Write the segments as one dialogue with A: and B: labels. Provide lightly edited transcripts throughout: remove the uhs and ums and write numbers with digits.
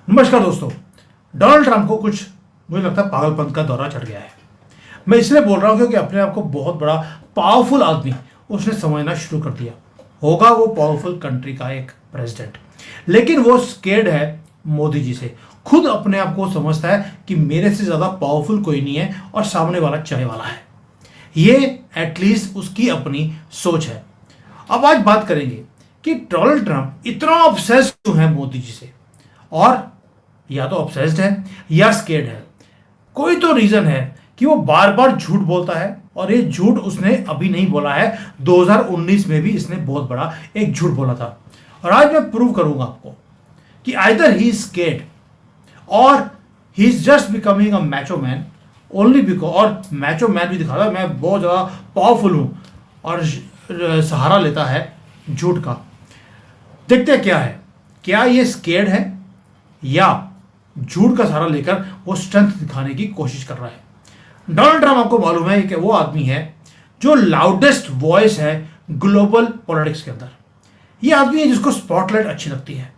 A: नमस्कार दोस्तों। Donald Trump को कुछ मुझे लगता है पागलपन का दौरा चढ़ गया है। मैं इसलिए बोल रहा हूं क्योंकि अपने आप को बहुत बड़ा पावरफुल आदमी उसने समझना शुरू कर दिया होगा। वो पावरफुल कंट्री का एक प्रेसिडेंट, लेकिन वो स्केर्ड है मोदी जी से। खुद अपने आप को समझता है कि मेरे से ज्यादा पावरफुल कोई नहीं है और सामने वाला चाय वाला है। ये एटलीस्ट उसकी अपनी सोच है। अब आज बात करेंगे कि डोनाल्ड ट्रंप इतना ऑब्सेस्ड क्यों है मोदी जी से, और या तो ऑब्सेस्ड है या स्केर्ड है। कोई तो रीजन है कि वो बार बार झूठ बोलता है, और ये झूठ उसने अभी नहीं बोला है, 2019 में भी इसने बहुत बड़ा एक झूठ बोला था। और आज मैं प्रूव करूंगा आपको कि आइदर ही इज स्केर्ड और he is just becoming a macho man only because, और मैचो मैन भी दिखा रहा है मैं बहुत ज्यादा पावरफुल हूं और सहारा लेता है झूठ का। देखते हैं क्या है, क्या ये स्केर्ड है या झूठ का सहारा लेकर वो स्ट्रेंथ दिखाने की कोशिश कर रहा है। डोनाल्ड ट्रंप आपको मालूम है कि वो आदमी है जो लाउडेस्ट वॉइस है ग्लोबल पॉलिटिक्स के अंदर। ये आदमी है जिसको स्पॉटलाइट अच्छी लगती है।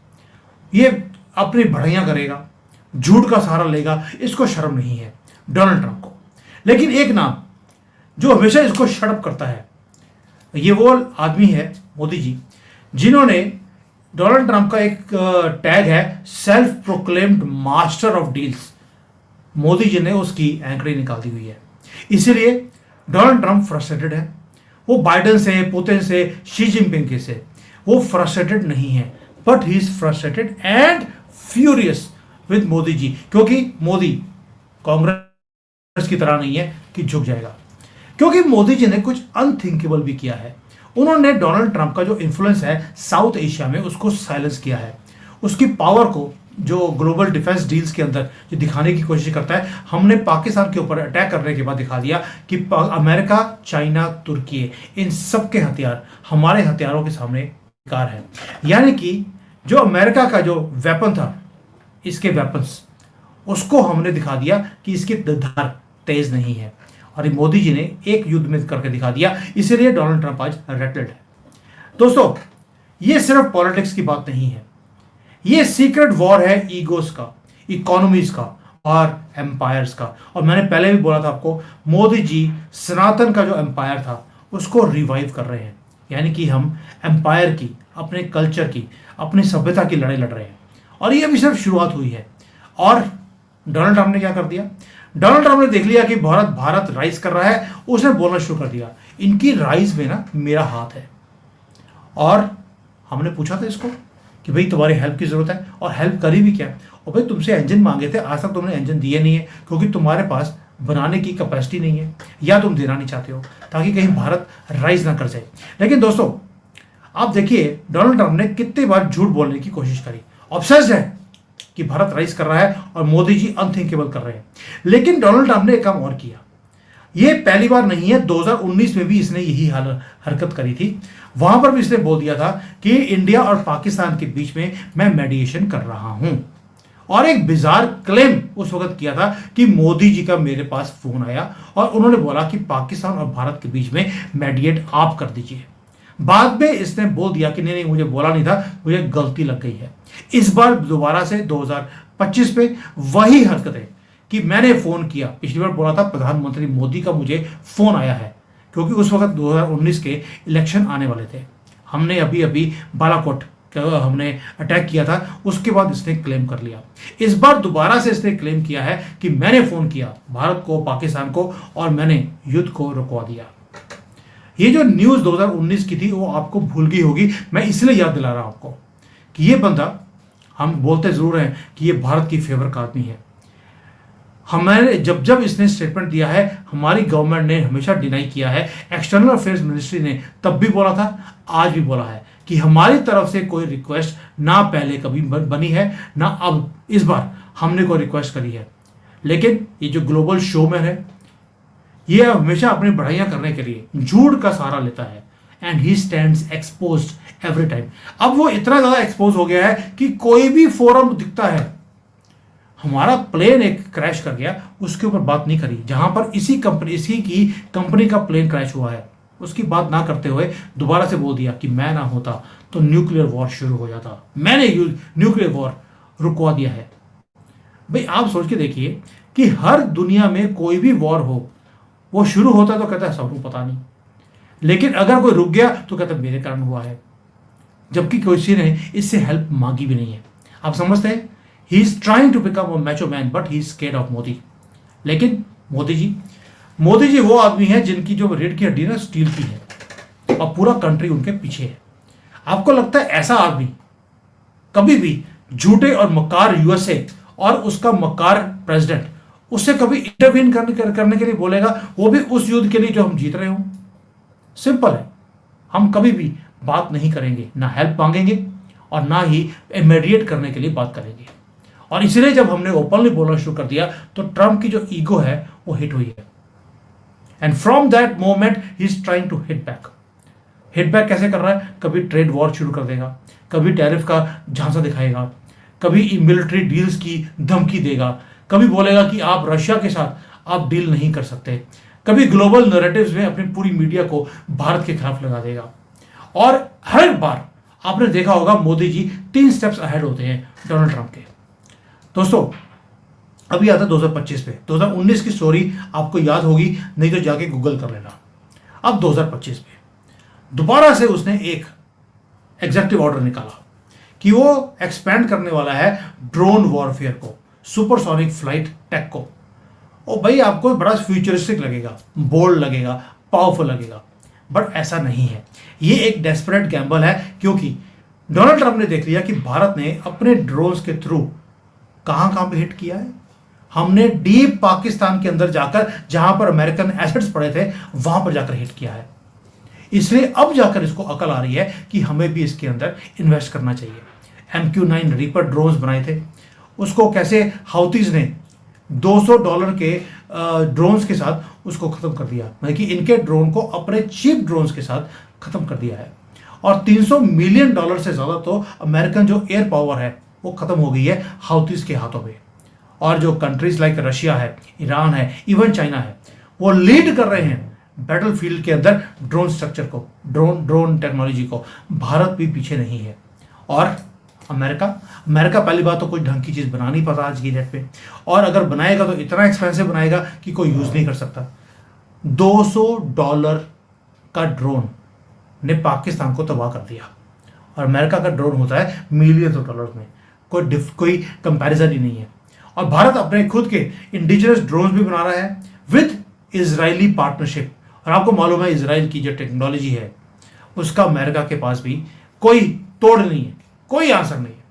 A: ये अपनी बढ़िया करेगा, झूठ का सहारा लेगा, इसको शर्म नहीं है डोनाल्ड ट्रंप को। लेकिन एक नाम जो हमेशा इसको शर्म करता है, ये वो आदमी है मोदी जी, जिन्होंने डोनाल्ड ट्रंप का एक टैग है self proclaimed master of deals. Modi ji ने उसकी एंकड़ी निकाल दी हुई है। इसीलिए डोनाल्ड ट्रंप फ्रस्ट्रेटेड है। वो बाइडेन से, पुतिन से, शी जिनपिंग के से वो फ्रस्ट्रेटेड नहीं है, but he is frustrated and furious with Modi ji, क्योंकि मोदी कांग्रेस की तरह नहीं है कि झुक जाएगा। क्योंकि मोदी जी ने कुछ अनथिंकेबल भी किया है। उन्होंने डोनाल्ड ट्रंप का जो इन्फ्लुएंस है साउथ एशिया में उसको साइलेंस किया है। उसकी पावर को जो ग्लोबल डिफेंस डील्स के अंदर जो दिखाने की कोशिश करता है, हमने पाकिस्तान के ऊपर अटैक करने के बाद दिखा दिया कि अमेरिका, चाइना, तुर्की, इन सब के हथियार हमारे हथियारों के सामने बेकार है। यानी कि जो अमेरिका का जो वेपन था, इसके वेपन्स, उसको हमने दिखा दिया कि इसकी धार तेज नहीं है। और मोदी जी ने एक युद्ध में करके दिखा दिया। इसीलिए डोनाल्ड ट्रंप आज रेटेड है। दोस्तों, ये सिर्फ पॉलिटिक्स की बात नहीं है, ये सीक्रेट वॉर है ईगोस का, इकोनॉमीज का और एम्पायर्स का। और मैंने पहले भी बोला था आपको, मोदी जी सनातन का जो एम्पायर था उसको रिवाइव कर रहे हैं। यानी कि हम एम्पायर की, अपने कल्चर की, अपनी सभ्यता की लड़ाई लड़ रहे हैं। और ये अभी सिर्फ शुरुआत हुई है। और डोनाल्ड ट्रंप ने क्या कर दिया? डोनाल्ड ट्रंप ने देख लिया कि भारत राइज कर रहा है, उसने बोलना शुरू कर दिया, इनकी राइज में ना मेरा हाथ है। और हमने पूछा था इसको कि भाई तुम्हारी हेल्प की जरूरत है, और हेल्प करी भी क्या? और भाई तुमसे इंजन मांगे थे, आज तक तुमने इंजन दिए नहीं है, क्योंकि तुम्हारे पास बनाने की कैपेसिटी नहीं है या तुम देना नहीं चाहते हो, ताकि कहीं भारत राइज ना कर जाए। लेकिन दोस्तों, आप देखिए डोनाल्ड ट्रंप ने कितनी बार झूठ बोलने की कोशिश करी। ऑब्सेस्ड है कि भारत राइज कर रहा है और मोदी जी अनथिंकेबल कर रहे हैं। लेकिन डोनाल्ड ट्रंप ने एक काम और किया। ये पहली बार नहीं है, 2019 में भी इसने यही हरकत करी थी। वहां पर भी इसने बोल दिया था कि इंडिया और पाकिस्तान के बीच में मैं मेडिएशन कर रहा हूं। और एक बिजार क्लेम उस वक्त किया था कि मोदी जी का मेरे पास फोन आया और उन्होंने बोला कि पाकिस्तान और भारत के बीच में मेडिएट आप कर दीजिए। बाद में इसने बोल दिया कि नहीं, मुझे बोला नहीं था, मुझे गलती लग गई है। इस बार दोबारा से 2025 में वही हरकतें कि मैंने फोन किया। पिछली बार बोला था प्रधानमंत्री मोदी का मुझे फोन आया है, क्योंकि उस वक्त 2019 के इलेक्शन आने वाले थे। हमने अभी बालाकोट हमने अटैक किया था, उसके बाद इसने क्लेम कर लिया। इस बार दोबारा से इसने क्लेम किया है कि मैंने फोन किया भारत को, पाकिस्तान को, और मैंने युद्ध को रुकवा दिया। ये जो न्यूज 2019 की थी वो आपको भूल गई होगी। मैं इसलिए याद दिला रहा हूं आपको कि ये बंदा, हम बोलते जरूर हैं कि ये भारत की फेवर का आदमी है। हमारे जब इसने स्टेटमेंट दिया है, हमारी गवर्नमेंट ने हमेशा डिनाई किया है। एक्सटर्नल अफेयर्स मिनिस्ट्री ने तब भी बोला था, आज भी बोला है कि हमारी तरफ से कोई रिक्वेस्ट ना पहले कभी बनी है, ना अब इस बार हमने कोई रिक्वेस्ट करी है। लेकिन ये जो ग्लोबल शोमैन है, ये हमेशा अपनी बढ़ाइयां करने के लिए झूठ का सहारा लेता है, and he stands exposed every time. अब वो इतना ज्यादा एक्सपोज हो गया है कि कोई भी फोरम दिखता है, हमारा प्लेन एक क्रैश कर गया, उसके ऊपर बात नहीं करी। जहां पर इसी की कंपनी का प्लेन क्रैश हुआ है, उसकी बात ना करते हुए दोबारा से बोल दिया कि मैं ना होता तो न्यूक्लियर वॉर शुरू हो जाता, मैंने न्यूक्लियर वॉर रुकवा दिया है। भाई आप सोच के देखिए कि हर दुनिया में कोई भी वॉर हो, वो शुरू होता है तो कहता है सबको पता नहीं, लेकिन अगर कोई रुक गया तो कहता है मेरे कारण हुआ है, जबकि किसी ने इससे हेल्प मांगी भी नहीं है। आप समझते हैं, he is trying to become a macho man but he is scared of Modi. लेकिन मोदी जी वो आदमी है जिनकी जो रीढ़ की हड्डी ना स्टील की है और पूरा कंट्री उनके पीछे है। आपको लगता है ऐसा आदमी कभी भी झूठे और मकार यूएसए और उसका मकार प्रेसिडेंट उससे कभी इंटरवीन करने के लिए बोलेगा, वो भी उस युद्ध के लिए जो हम जीत रहे हो? सिंपल है, हम कभी भी बात नहीं करेंगे, ना हेल्प मांगेंगे और ना ही इमीडिएट करने के लिए बात करेंगे। और इसलिए जब हमने ओपनली बोलना शुरू कर दिया तो ट्रंप की जो ईगो है वो हिट हुई है, and from that moment he is trying to hit back कैसे कर रहा है? कभी ट्रेड वॉर शुरू कर देगा, कभी टैरिफ का झांसा दिखाएगा, कभी मिलिट्री डील्स की धमकी देगा, कभी बोलेगा कि आप रशिया के साथ आप डील नहीं कर सकते, कभी ग्लोबल नैरेटिव्स में अपनी पूरी मीडिया को भारत के खिलाफ लगा देगा। और हर बार आपने देखा होगा मोदी जी 3 स्टेप्स अहेड होते हैं डोनाल्ड ट्रंप के। दोस्तों अभी आता है 2025 पे, 2019 की स्टोरी आपको याद होगी, नहीं तो जाके गूगल कर लेना। अब 2025 में दोबारा से उसने एक एग्जीक्यूटिव ऑर्डर निकाला कि वो एक्सपैंड करने वाला है ड्रोन वॉरफेयर को, सुपरसोनिक फ्लाइट टेक को। और भाई आपको बड़ा फ्यूचरिस्टिक लगेगा, बोल्ड लगेगा, पावरफुल लगेगा, बट ऐसा नहीं है। ये एक डेस्परेट गैम्बल है, क्योंकि डोनाल्ड ट्रंप ने देख लिया कि भारत ने अपने ड्रोन्स के थ्रू कहां पे हिट किया है। हमने डीप पाकिस्तान के अंदर जाकर, जहां पर अमेरिकन एसेट्स पड़े थे, वहां पर जाकर हिट किया है। इसलिए अब जाकर इसको अकल आ रही है कि हमें भी इसके अंदर इन्वेस्ट करना चाहिए। MQ-9 रीपर ड्रोन्स बनाए थे, उसको कैसे हाउतीज ने $200 के ड्रोन्स के साथ उसको खत्म कर दिया, मतलब कि इनके ड्रोन को अपने चीप ड्रोन्स के साथ खत्म कर दिया है। और $300 मिलियन से ज्यादा तो अमेरिकन जो एयर पावर है वो खत्म हो गई है हाउतीज के हाथों में। और जो कंट्रीज लाइक रशिया है, ईरान है, इवन चाइना है, वो लीड कर रहे हैं बैटल फील्ड के अंदर ड्रोन स्ट्रक्चर को, ड्रोन टेक्नोलॉजी को। भारत भी पीछे नहीं है। और अमेरिका पहली बात तो कोई ढंग की चीज़ बना नहीं पाता आज की डेट पे, और अगर बनाएगा तो इतना एक्सपेंसिव बनाएगा कि कोई यूज़ नहीं कर सकता। $200 का ड्रोन ने पाकिस्तान को तबाह कर दिया, और अमेरिका का ड्रोन होता है मिलियंस ऑफ डॉलर्स में, कोई कंपैरिजन ही नहीं है। और भारत अपने खुद के इंडिजिनस ड्रोन भी बना रहा है विद इजरायली पार्टनरशिप। और आपको मालूम है इजराइल की जो टेक्नोलॉजी है उसका अमेरिका के पास भी कोई तोड़ नहीं है, कोई आंसर नहीं है।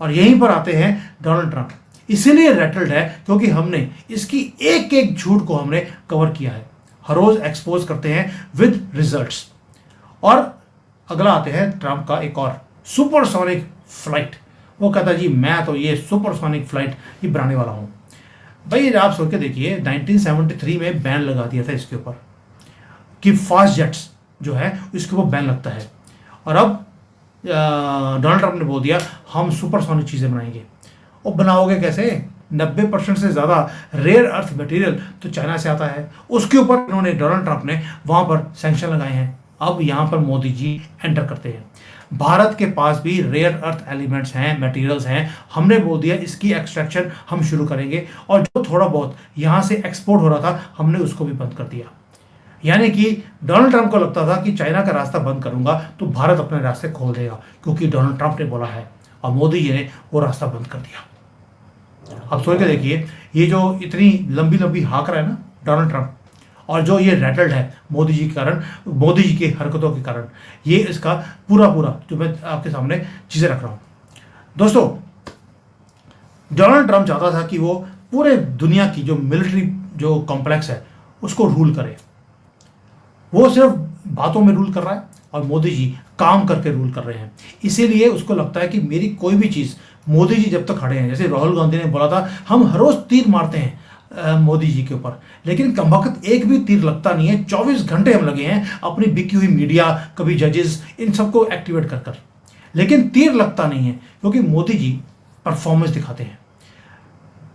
A: और यहीं पर आते हैं डोनाल्ड ट्रंप। इसीलिए रेटल्ड है क्योंकि हमने इसकी एक एक झूठ को हमने कवर किया है, हर रोज एक्सपोज करते हैं विद रिजल्ट्स। और अगला आते हैं ट्रंप का एक और सुपरसोनिक फ्लाइट। वो कहता है जी मैं तो ये सुपरसोनिक फ्लाइट ही बनाने वाला हूं। भाई आप सोच के देखिए 1973 में बैन लगा दिया था इसके ऊपर कि फास्ट जेट्स जो है इसके ऊपर बैन लगता है। और अब डोनाल्ड ट्रंप ने बोल दिया हम सुपरसोनिक चीज़ें बनाएंगे। और बनाओगे कैसे? 90% से ज़्यादा रेयर अर्थ मटेरियल तो चाइना से आता है, उसके ऊपर इन्होंने डोनाल्ड ट्रंप ने वहाँ पर सैंक्शन लगाए हैं। अब यहाँ पर मोदी जी एंटर करते हैं। भारत के पास भी रेयर अर्थ एलिमेंट्स हैं, मटेरियल्स हैं, हमने बोल दिया इसकी एक्सट्रैक्शन हम शुरू करेंगे। और जो थोड़ा बहुत यहाँ से एक्सपोर्ट हो रहा था हमने उसको भी बंद कर दिया। यानी कि डोनाल्ड ट्रंप को लगता था कि चाइना का रास्ता बंद करूंगा तो भारत अपने रास्ते खोल देगा, क्योंकि डोनाल्ड ट्रंप ने बोला है, और मोदी जी ने वो रास्ता बंद कर दिया। अब सोच के देखिए ये जो इतनी लंबी लंबी हाँक रहा है ना डोनाल्ड ट्रंप, और जो ये रेटल्ड है मोदी जी के कारण, मोदी जी की हरकतों के कारण, ये इसका पूरा जो मैं आपके सामने चीज़ें रख रहा हूँ। दोस्तों डोनाल्ड ट्रंप चाहता था कि वो पूरे दुनिया की जो मिलिट्री जो कॉम्प्लेक्स है उसको रूल करे। वो सिर्फ बातों में रूल कर रहा है और मोदी जी काम करके रूल कर रहे हैं। इसीलिए उसको लगता है कि मेरी कोई भी चीज़, मोदी जी जब तक खड़े हैं, जैसे राहुल गांधी ने बोला था हम हर रोज तीर मारते हैं मोदी जी के ऊपर, लेकिन कमबख्त एक भी तीर लगता नहीं है। 24 घंटे हम लगे हैं अपनी बिकी हुई मीडिया, कभी जजेस, इन सबको एक्टिवेट कर कर, लेकिन तीर लगता नहीं है, क्योंकि मोदी जी परफॉर्मेंस दिखाते हैं।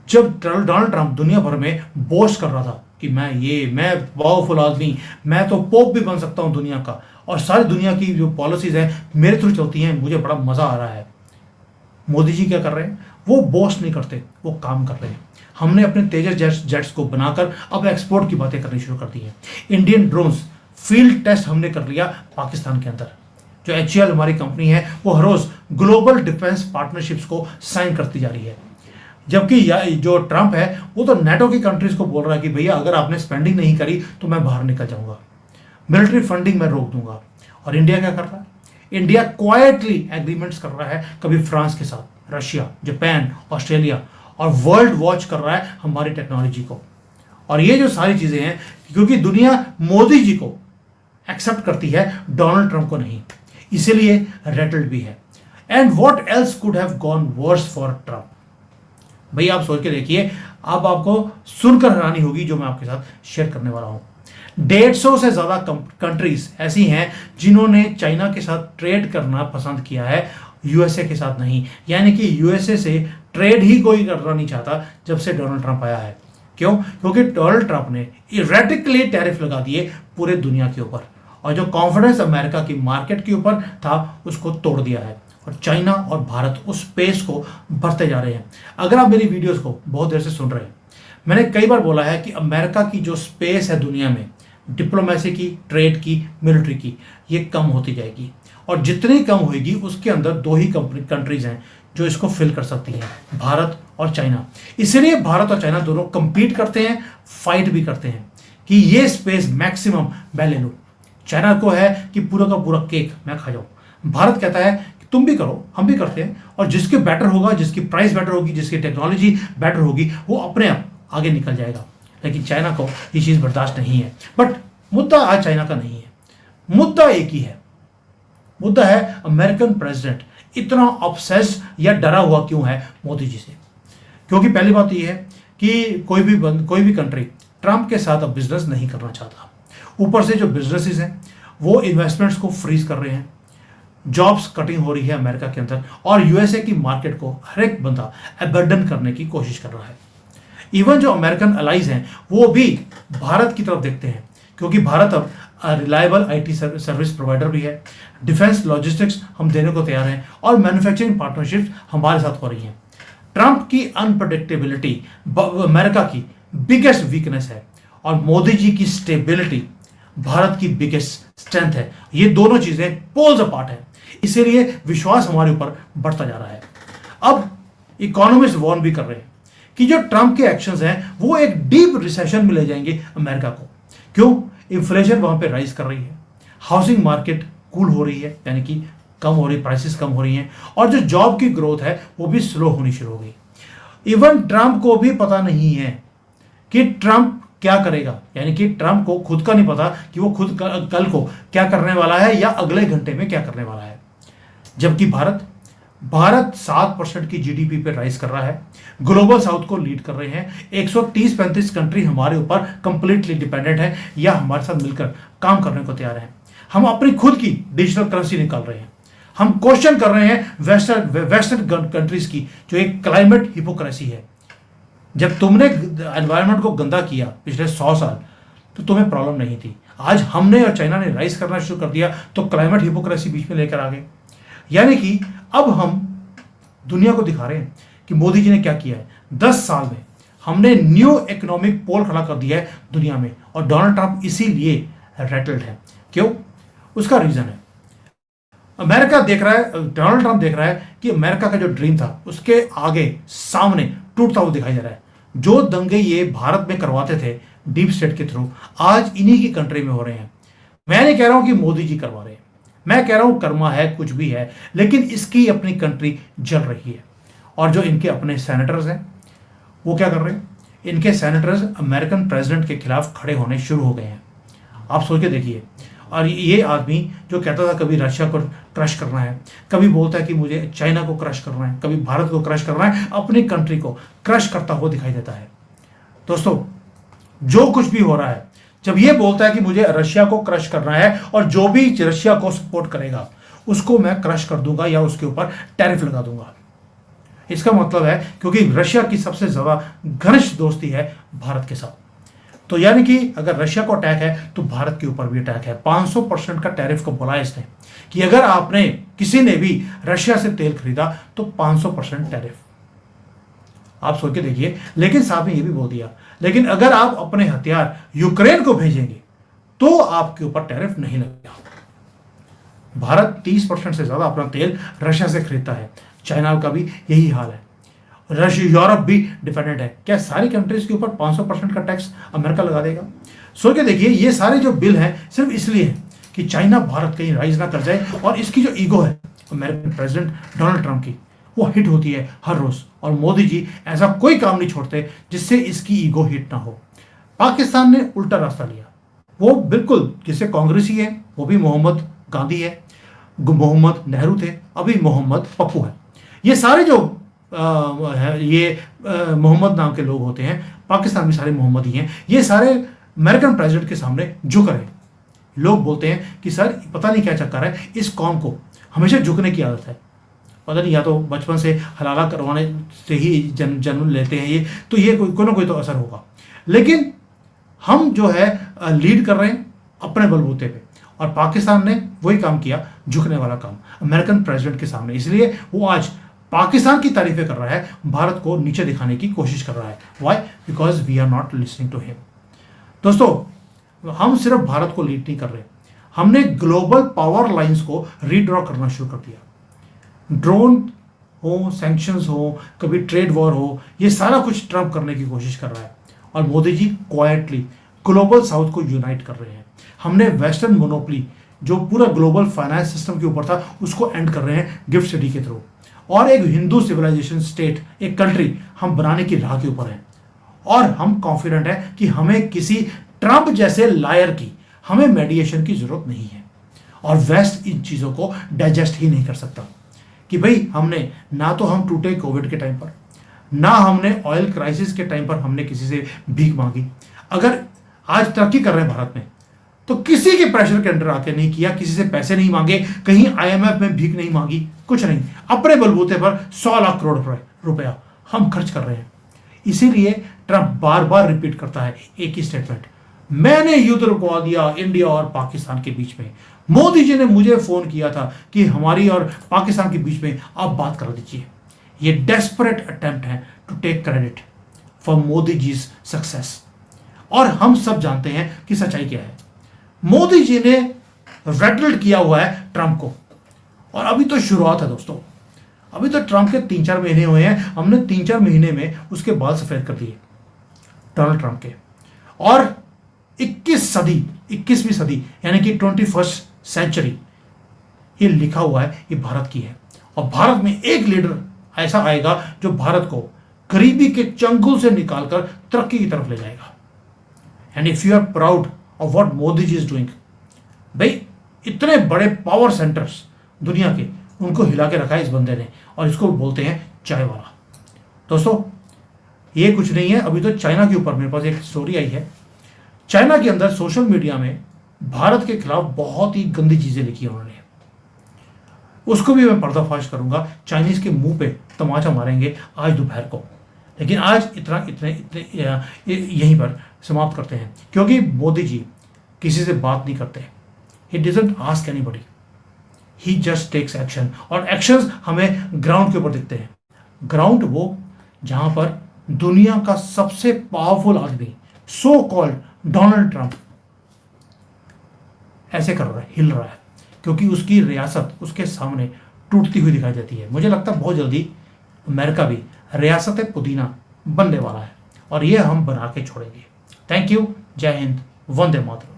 A: जब डोनाल्ड ट्रंप दुनिया भर में बोस्ट कर रहा था कि मैं पावरफुल आदमी, मैं तो पोप भी बन सकता हूं दुनिया का, और सारी दुनिया की जो पॉलिसीज हैं मेरे थ्रू चलती हैं, मुझे बड़ा मजा आ रहा है, मोदी जी क्या कर रहे हैं, वो बोस्ट नहीं करते, वो काम कर रहे हैं। हमने अपने तेजस जेट्स को बनाकर अब एक्सपोर्ट की बातें करनी शुरू कर दी हैं। इंडियन ड्रोन्स फील्ड टेस्ट हमने कर लिया पाकिस्तान के अंदर। जो HAL हमारी कंपनी है वो हर रोज ग्लोबल डिफेंस पार्टनरशिप्स को साइन करती जा रही है। जबकि जो ट्रंप है वो तो नेटो की कंट्रीज को बोल रहा है कि भैया अगर आपने स्पेंडिंग नहीं करी तो मैं बाहर निकल जाऊंगा, मिलिट्री फंडिंग मैं रोक दूंगा। और इंडिया क्या कर रहा है, इंडिया क्वाइटली एग्रीमेंट्स कर रहा है, कभी फ्रांस के साथ, रशिया, जापान, ऑस्ट्रेलिया, और वर्ल्ड वॉच कर रहा है हमारी टेक्नोलॉजी को। और ये जो सारी चीजें हैं क्योंकि दुनिया मोदी जी को एक्सेप्ट करती है, डोनाल्ड ट्रंप को नहीं, इसीलिए रेटल्ड भी है। And what else could have gone worse for Trump. भाई आप सोच के देखिए, अब आपको सुनकर हैरानी होगी जो मैं आपके साथ शेयर करने वाला हूं। 150 से ज्यादा कंट्रीज ऐसी हैं जिन्होंने चाइना के साथ ट्रेड करना पसंद किया है, यूएसए के साथ नहीं। यानी कि यूएसए से ट्रेड ही कोई करना नहीं चाहता जब से डोनाल्ड ट्रंप आया है। क्यों? क्योंकि डोनाल्ड ट्रंप ने इरेटिकली टैरिफ लगा दिए पूरे दुनिया के ऊपर, और जो कॉन्फिडेंस अमेरिका की मार्केट के ऊपर था उसको तोड़ दिया है। और चाइना और भारत उस स्पेस को भरते जा रहे हैं। अगर आप मेरी वीडियोस को बहुत देर से सुन रहे हैं, मैंने कई बार बोला है कि अमेरिका की जो स्पेस है दुनिया में, डिप्लोमेसी की, ट्रेड की, मिलिट्री की, ये कम होती जाएगी। और जितनी कम होगी उसके अंदर दो ही कंट्रीज हैं जो इसको फिल कर सकती हैं, भारत और चाइना। इसलिए भारत और चाइना दोनों कंपीट करते हैं, फाइट भी करते हैं कि ये स्पेस मैक्सिमम मैं ले लूं। चाइना को है कि पूरा का पूरा केक मैं खा जाऊं, भारत कहता है कि तुम भी करो, हम भी करते हैं, और जिसके बेटर होगा, जिसकी प्राइस बेटर होगी, जिसकी टेक्नोलॉजी बेटर होगी, वो अपने आप आगे निकल जाएगा। लेकिन चाइना को ये चीज बर्दाश्त नहीं है। बट मुद्दा आज चाइना का नहीं है, मुद्दा एक ही है, मुद्दा है अमेरिकन प्रेसिडेंट इतना ऑब्सेस्ड या डरा हुआ क्यों है मोदी जी से। क्योंकि पहली बात यह है कि कोई भी कंट्री ट्रंप के साथ अब बिजनेस नहीं करना चाहता। ऊपर से जो बिजनेसेस हैं वो इन्वेस्टमेंट्स को फ्रीज कर रहे हैं, जॉब्स कटिंग हो रही है अमेरिका के अंदर, और यूएसए की मार्केट को हर एक बंदा अबैंडन करने की कोशिश कर रहा है। इवन जो अमेरिकन अलाइज हैं वो भी भारत की तरफ देखते हैं, क्योंकि भारत अब रिलायबल IT सर्विस प्रोवाइडर भी है, डिफेंस लॉजिस्टिक्स हम देने को तैयार हैं, और मैन्युफैक्चरिंग पार्टनरशिप्स हमारे साथ हो रही हैं। ट्रंप की अनप्रडिक्टेबिलिटी अमेरिका की बिगेस्ट वीकनेस है, और मोदी जी की स्टेबिलिटी भारत की बिगेस्ट स्ट्रेंथ है। ये दोनों चीजें पोल्स अपार्ट है, इसीलिए विश्वास हमारे ऊपर बढ़ता जा रहा है। अब इकोनॉमिस्ट वार्न भी कर रहे हैं कि जो ट्रंप के एक्शंस हैं वो एक डीप रिसेशन में ले जाएंगे अमेरिका को। क्यों? इन्फ्लेशन वहां पे राइज कर रही है, हाउसिंग मार्केट कूल हो रही है, यानी कि कम हो रही, प्राइसेस कम हो रही हैं, और जो जॉब की ग्रोथ है वो भी स्लो होनी शुरू हो गई। इवन ट्रंप को भी पता नहीं है कि ट्रंप क्या करेगा, यानी कि ट्रंप को खुद का नहीं पता कि वो खुद कल को क्या करने वाला है या अगले घंटे में क्या करने वाला है। जबकि भारत 7% की GDP पे राइज कर रहा है, ग्लोबल साउथ को लीड कर रहे हैं। 130-35 कंट्री हमारे ऊपर कंप्लीटली डिपेंडेंट है या हमारे साथ मिलकर काम करने को तैयार है। हम अपनी खुद की डिजिटल करेंसी निकाल रहे हैं। हम क्वेश्चन कर रहे हैं वेस्टर्न कंट्रीज की जो एक क्लाइमेट हिपोक्रेसी है। जब तुमने एनवायरनमेंट को गंदा किया पिछले 100 साल तो तुम्हें प्रॉब्लम नहीं थी। आज हमने और चाइना ने राइज करना शुरू कर दिया तो क्लाइमेट हिपोक्रेसी बीच में लेकर आ गए। यानी कि अब हम दुनिया को दिखा रहे हैं कि मोदी जी ने क्या किया है। 10 साल में हमने न्यू इकोनॉमिक पोल खड़ा कर दिया है दुनिया में, और डोनाल्ड ट्रंप इसीलिए रेटल्ड है। क्यों? उसका रीजन है अमेरिका देख रहा है, डोनाल्ड ट्रंप देख रहा है कि अमेरिका का जो ड्रीम था उसके आगे सामने टूटता हुआ दिखाई दे रहा है। जो दंगे ये भारत में करवाते थे डीप स्टेट के थ्रू, आज इन्हीं की कंट्री में हो रहे हैं। मैं नहीं कह रहा हूं कि मोदी जी करवा रहे हैं, मैं कह रहा हूं कर्मा है, कुछ भी है, लेकिन इसकी अपनी कंट्री जल रही है। और जो इनके अपने सेनेटर्स हैं वो क्या कर रहे हैं, इनके सेनेटर्स अमेरिकन प्रेसिडेंट के खिलाफ खड़े होने शुरू हो गए हैं। आप सोच के देखिए। और ये आदमी जो कहता था कभी रशिया को क्रश करना है, कभी बोलता है कि मुझे चाइना को क्रश करना है, कभी भारत को क्रश करना है, अपनी कंट्री को क्रश करता हुआ दिखाई देता है। दोस्तों, जो कुछ भी हो रहा है, जब ये बोलता है कि मुझे रशिया को क्रश करना है और जो भी रशिया को सपोर्ट करेगा उसको मैं क्रश कर दूंगा या उसके ऊपर टैरिफ लगा दूंगा, इसका मतलब है क्योंकि रशिया की सबसे ज्यादा घनिष्ठ दोस्ती है भारत के साथ। तो यानी कि अगर रशिया को अटैक है तो भारत के ऊपर भी अटैक है। 500% का टैरिफ को बोला इसने कि अगर आपने किसी ने भी रशिया से तेल खरीदा तो 500% टैरिफ। आप सोच के देखिए। लेकिन साहब ने यह भी बोल दिया, लेकिन अगर आप अपने हथियार यूक्रेन को भेजेंगे तो आपके ऊपर टैरिफ नहीं लगेगा। भारत 30% से ज्यादा अपना तेल रशिया से खरीदता है। चाइना का भी यही हाल है। रशिया, यूरोप भी डिपेंडेंट है। क्या सारी कंट्रीज के ऊपर 500% का टैक्स अमेरिका लगा देगा? सोच के देखिए। ये सारे जो बिल हैं सिर्फ इसलिए है कि चाइना भारत कहीं राइज ना कर जाए, और इसकी जो ईगो है अमेरिकन प्रेसिडेंट डोनाल्ड ट्रंप की, वो हिट होती है हर रोज। और मोदी जी ऐसा कोई काम नहीं छोड़ते जिससे इसकी ईगो हिट ना हो। पाकिस्तान ने उल्टा रास्ता लिया। वो बिल्कुल जिससे कांग्रेसी है, वो भी मोहम्मद गांधी है, मोहम्मद नेहरू थे, अभी मोहम्मद पप्पू है। ये सारे जो मोहम्मद नाम के लोग होते हैं, पाकिस्तान में सारे मोहम्मद ही हैं। ये सारे अमेरिकन प्रेसिडेंट के सामने झुक रहे। लोग बोलते हैं कि सर पता नहीं क्या चक्कर है, इस कौम को हमेशा झुकने की आदत है। पता नहीं, या तो बचपन से हलाला करवाने से ही जन्म लेते हैं ये, तो ये कोई ना कोई तो असर होगा। लेकिन हम जो है लीड कर रहे हैं अपने बलबूते पे, और पाकिस्तान ने वही काम किया, झुकने वाला काम अमेरिकन प्रेसिडेंट के सामने। इसलिए वो आज पाकिस्तान की तारीफें कर रहा है, भारत को नीचे दिखाने की कोशिश कर रहा है। Why? Because we are not listening to him. दोस्तों, हम सिर्फ भारत को लीड नहीं कर रहे, हमने ग्लोबल पावर लाइंस को रीड्रॉ करना शुरू कर दिया। ड्रोन हो, सैंक्शंस हो, कभी ट्रेड वॉर हो, ये सारा कुछ ट्रंप करने की कोशिश कर रहा है। और Modi ji quietly global south को यूनाइट कर रहे हैं। हमने वेस्टर्न मोनोपोली जो पूरा ग्लोबल फाइनेंस सिस्टम के ऊपर था, उसको एंड कर रहे हैं गिफ्ट सिटी के थ्रू। और एक हिंदू सिविलाइजेशन स्टेट, एक कंट्री हम बनाने की राह के ऊपर हैं। और हम कॉन्फिडेंट हैं कि हमें किसी ट्रंप जैसे लायर की, हमें मेडिएशन की जरूरत नहीं है। और वेस्ट इन चीजों को डाइजेस्ट ही नहीं कर सकता कि भाई हमने ना तो हम टूटे कोविड के टाइम पर, ना हमने ऑयल क्राइसिस के टाइम पर हमने किसी से भीख मांगी। अगर आज तरक्की कर रहे हैं भारत में, तो किसी के प्रेशर के अंडर आके नहीं किया, किसी से पैसे नहीं मांगे, कहीं आईएमएफ में भीख नहीं मांगी, कुछ नहीं। अपने बलबूते पर 100 लाख करोड़ रुपया हम खर्च कर रहे हैं। इसीलिए ट्रंप बार बार रिपीट करता है एक ही स्टेटमेंट, मैंने युद्ध रुकवा दिया इंडिया और पाकिस्तान के बीच में। मोदी जी ने मुझे फोन किया था कि हमारी और पाकिस्तान के बीच में आप बात करा दीजिए। ये डेस्परेट अटेम्प्ट है to take credit for Modi ji success. और हम सब जानते हैं कि सच्चाई क्या है। मोदी जी ने रेटल्ड किया हुआ है ट्रंप को, और अभी तो शुरुआत है दोस्तों। अभी तो ट्रंप के 3-4 महीने हुए हैं, हमने 3-4 महीने में उसके बाल सफेद कर दिए डोनाल्ड ट्रंप के। और 21वीं सदी यानी कि 21st सेंचुरी, ये लिखा हुआ है, ये भारत की है। और भारत में एक लीडर ऐसा आएगा जो भारत को गरीबी के चंगुल से निकालकर तरक्की की तरफ ले जाएगा। And if you are proud of what Modi ji is doing, भाई इतने बड़े पावर सेंटर्स दुनिया के, उनको हिला के रखा है इस बंदे ने, और इसको बोलते हैं चाय वाला। दोस्तों, ये कुछ नहीं है। अभी तो चाइना के ऊपर मेरे पास एक स्टोरी आई है। चाइना के अंदर सोशल मीडिया में भारत के खिलाफ बहुत ही गंदी चीजें लिखी है उन्होंने, उसको भी मैं पर्दाफाश करूंगा। चाइनीज के मुंह पे तमाचा मारेंगे आज दोपहर को। लेकिन आज इतने यहीं पर समाप्त करते हैं, क्योंकि मोदी जी किसी से बात नहीं करते। He doesn't ask anybody, he just takes action. और एक्शंस हमें ग्राउंड के ऊपर दिखते हैं। ग्राउंड वो जहां पर दुनिया का सबसे पावरफुल आदमी, सो कॉल्ड डोनाल्ड ट्रंप, ऐसे कर रहा है, हिल रहा है, क्योंकि उसकी रियासत उसके सामने टूटती हुई दिखाई देती है। मुझे लगता है बहुत जल्दी अमेरिका भी रियासत पुदीना बनने वाला है, और ये हम बना के छोड़ेंगे। Thank you. जय हिंद। वंदे मातरम।